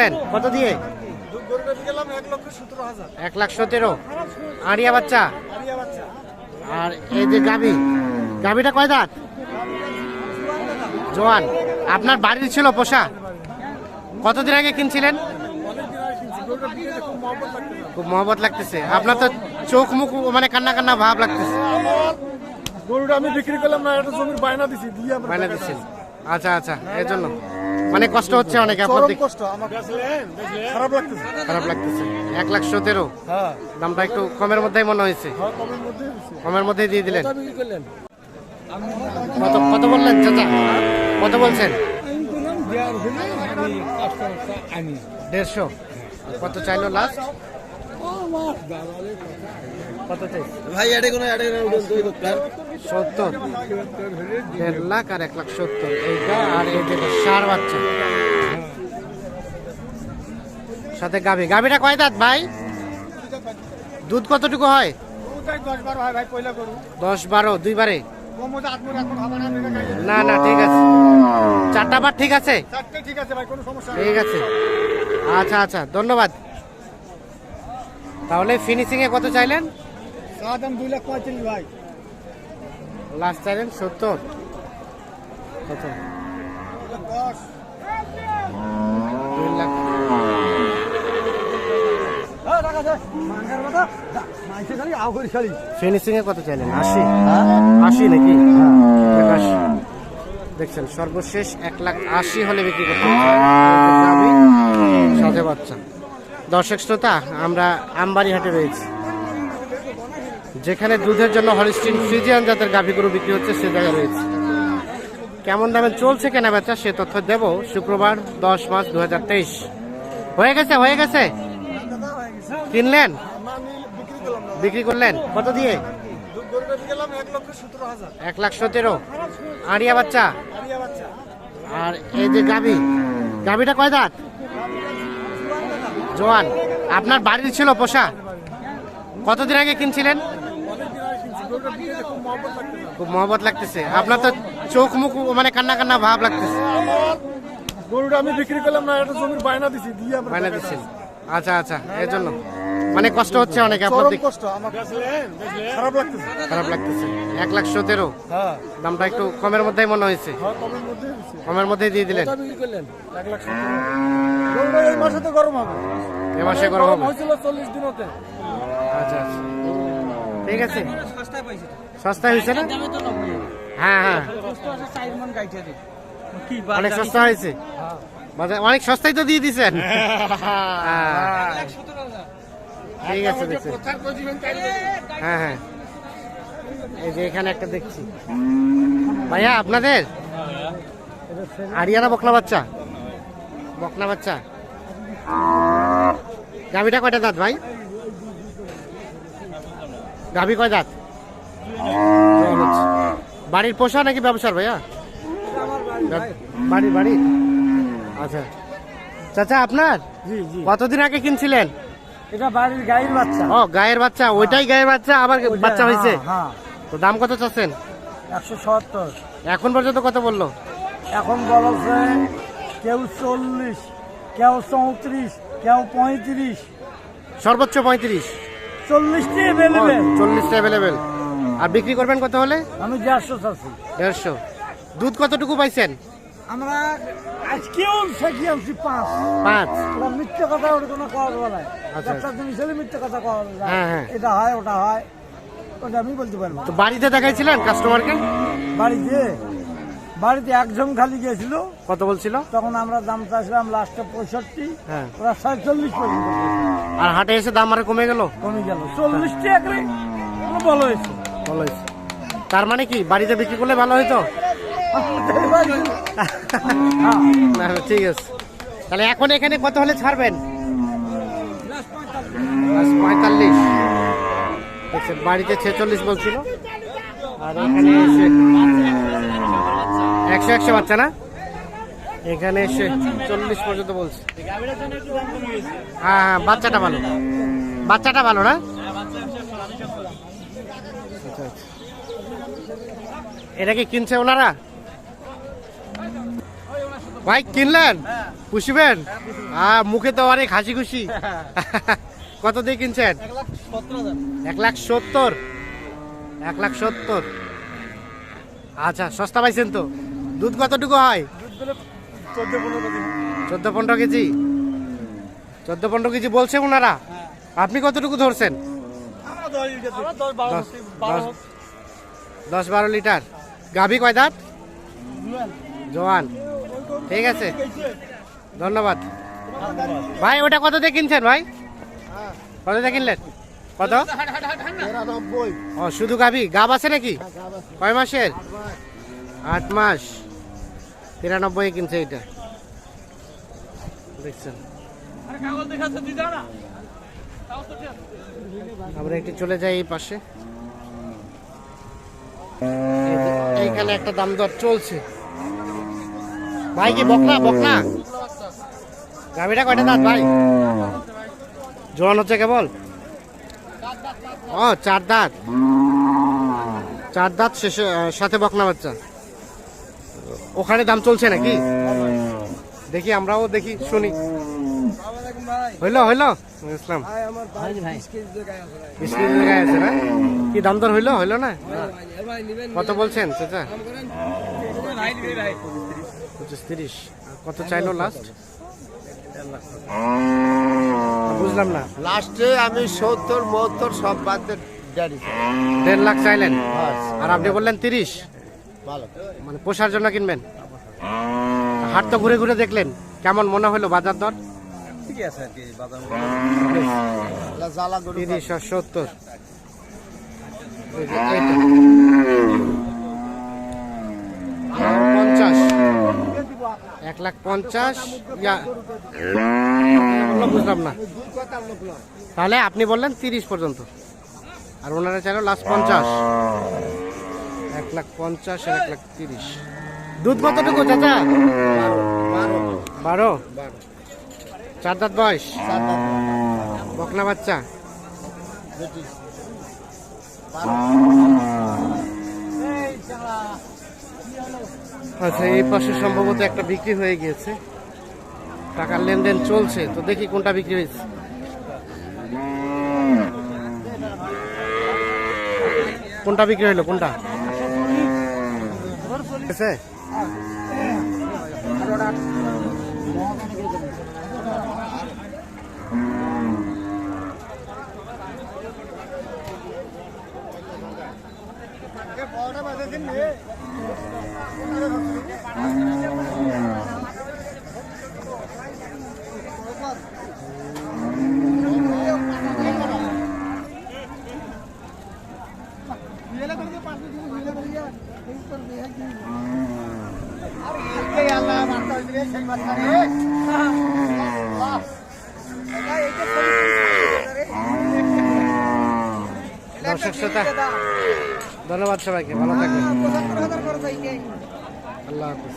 করলেন কত দিয়ে? 1,17,000। আড়িয়া বাচ্চা। আর এই যে গাভিটা কয় দাঁত? জোয়ান। আপনার বাড়ির ছিল পোষা? কতদিন আগে কিনছিলেন? খুব মহব্বত লাগতেছে। আপনার তো চোখ মুখ মানে কান্না কান্না ভাব লাগতেছে। গরুটা আমি বিক্রি করলাম না, এটা জমির বায়না দিছি, বায়না দিচ্ছেন। আচ্ছা আচ্ছা, এর জন্য মানে কষ্ট হচ্ছে অনেক আপনার? কষ্ট আমার খারাপ লাগতেছে। 1,17,000। হ্যাঁ, দামটা একটু কমের মধ্যেই মনে হয়েছে। কমের মধ্যেই দিয়ে দিলেন। কত বললেন চাচা? কত বলছেন? 150। কত চাইলো লাস্ট? কত চাই ভাই? 70। 1.5 লাখ আর 1,70,000 এইটা। আর এই যে ষাঁড় বাচ্চা সাথে গাভিটা কয় দাঁত ভাই? দুধ কতটুকু হয়? 10-12 দুইবারে? না না, ঠিক আছে। 4টা বার ঠিক আছে? ঠিক আছে, আচ্ছা আচ্ছা, ধন্যবাদ। তাহলে ফিনিশিং এ কত চাইলেন? 2,35,000 ভাই। লাস্ট চাইলেন 70। কত? 2 লাখ। ফিনিশিং এ কত চাইলেন? 80 নাকি? দেখছেন সর্বশেষ 1,80,000 হলে বিক্রি করতে সাথে বাচ্চা। দর্শক শ্রোতা, আমরা আমবাড়ি হাটে রয়েছি, যেখানে দুধের জন্য হলিস্টিন ফ্রিজিয়ান জাতের গাভী গরু বিক্রি হচ্ছে, সে জায়গায় রয়েছে। কেমন দামে চলছে কেনা বেচা সে তথ্য দেব শুক্রবার 10 মার্চ 2023। হয়ে গেছে কিনলেন, বিক্রি করলেন কত দিয়ে? 1,17,000। আড়িয়া বাচ্চা। আর এই যে গাভিটা কয় দাঁত? জোয়ান। আপনার বাড়ির ছিল পোষা? কতদিন আগে কিনছিলেন? খুব মহব্বত লাগতেছে। আপনার তো চোখ মুখ মানে কান্না কান্না ভাব লাগতেছে। গরুটা আমি বিক্রি করলাম না, এটা জমির বায়না দিছি, বায়না দিচ্ছেন। আচ্ছা আচ্ছা, এর জন্য মানে কষ্ট হচ্ছে অনেক আপনার? কষ্ট আমার খারাপ লাগতেছে। 1,17,000। হ্যাঁ, দামটা একটু কমের মধ্যেই মনে হয়েছে। কমের মধ্যেই দিয়ে দিলেন। 1,17,000। এই মাসে তো গরম হবে, এ মাসে গরম হবে। 40 দিনতে। আচ্ছা আচ্ছা, ঠিক আছে। সস্তায় হয়েছে না? হ্যাঁ হ্যাঁ, অনেক সস্তা হয়েছে। অনেক সস্তায় তো দিয়ে দিচ্ছেন। ঠিক আছে, হ্যাঁ হ্যাঁ। এই যে এখানে একটা দেখছি ভাইয়া, আপনাদের আরিয়ানা বকনা বাচ্চা? গাভিটা কয়টা দাঁত ভাই? গাভি কয় দাঁত? বাড়ির পোষা নাকি ব্যবসার ভাইয়া? বাড়ি। আচ্ছা চাচা, আপনার কতদিন আগে কিনছিলেন? এটা বাড়ির গায়ের বাচ্চা। ও, গায়ের বাচ্চা। ওইটাই গায়ের বাচ্চা, আবার বাচ্চা হয়েছে? তো দাম কত চাচ্ছেন? 170। এখন পর্যন্ত কত বললো? এখন বলছে কেউ 40, কেউ 34, কেউ 35। সর্বোচ্চ 35। 40টি অ্যাভেলেবেল। 40টা অ্যাভেলেবেল। আর বিক্রি করবেন কত হলে? আমি 150 চাচ্ছি। 150। দুধ কতটুকু পাইছেন? আমরা আজকেও সাকি আনছি 5। মিথ্যে কথা ওটা কোনো কথা বলায়। একটা জিনিস হলে মিথ্যে কথা কওয়া যায়। হ্যাঁ, এটা হয় ওটা হয়, ওটা আমি বলতে পারবো। তো বাড়িতে দেখাইছিলেন কাস্টমারকে? বাড়িতে একজন খালি গিয়েছিল। কত বলছিল? তখন আমরা দাম চাইছিলাম লাস্টে 65। হ্যাঁ, ওরা 47 পর্যন্ত। আর হাটে এসে দাম আর কমে গেল? 40টি একরে ভালো হয়েছে। তার মানে কি বাড়িতে বিক্রি করলে ভালো হইতো? ঠিক আছে, তাহলে এখন এখানে কত হলে ছাড়বেন? 45। দেখছেন, বাড়িতে 46 বলছিল, আর এখানে এসে 100 বাচ্চা না, এখানে এসে 40 পর্যন্ত বলছে। হ্যাঁ, বাচ্চাটা ভালো না? এটা কি কিনছে ওনারা? ভাই কিনলেন? পুষবেন? মুখে তো অনেক হাসি খুশি। কত দিয়ে কিনছেন? 1,70,000। 1,70,000। আচ্ছা, সস্তা পাইছেন তো। দুধ কতটুকু হয়? 14-15 কেজি। 14-15 কেজি বলছে ওনারা। আপনি কতটুকু ধরছেন? 10-12 লিটার। গাভী কয় দাঁত? জোয়ান। ঠিক আছে, ধন্যবাদ ভাই। ওটা কত দিয়ে কিনছেন ভাই? কত দিয়ে কিনলেন? কত? ও, শুধু গাভী? গাব আছে নাকি? কয় মাসের? 8 মাস। 93 কিনছে এটা, দেখছেন। আমরা একটু চলে যাই এই পাশে। এইখানে একটা দাম দর চলছে। ভাই কি বকনা? বকনা গাভীটা কয়টা দাঁত ভাই? জোয়ান হচ্ছে কেবল? ও, 4 দাঁত। 4 দাঁত শেষে, সাথে বকনা বাচ্চা। ওখানে দাম চলছে নাকি? দেখি, আমরাও দেখি, শুনি। হইলো হইলো ইসলাম 20 কেজি গায়ে আছে না? কি দাম দর হইলো? হইলো না? কত বলছেন চাচা? 25-30। কত চাইলো লাস্ট? বুঝলাম না। লাস্টে আমি 70-72 সব বাদ দিয়ে 1.5 লাখ চাইলেন, আর আপনি বললেন 30। মানে পোষার জন্য কিনবেন? হাট তো ঘুরে ঘুরে দেখলেন, কেমন মনে হলো বাজার দর? ঠিকই আছে আর কি, বাদাম 30 আর 70। 1,50,000। বুঝলাম না। তাহলে আপনি বললেন 30 পর্যন্ত, আর ওনারা চাইল লাস্ট 50। 1,50,000 আর 1,30,000। দুধ কতটুকু চাচা? 12। 4 দাঁত বয়স? বকনা বাচ্চা? আচ্ছা, এই পাশে সম্ভবত একটা বিক্রি হয়ে গিয়েছে, টাকার লেনদেন চলছে। তো দেখি কোনটা বিক্রি হয়েছে। কোনটা বিক্রি হইলো? কোনটা? দর্শক শ্রোতা, ধন্যবাদ সবাইকে, ভালো থাকবেন। আল্লাহ হাফেজ।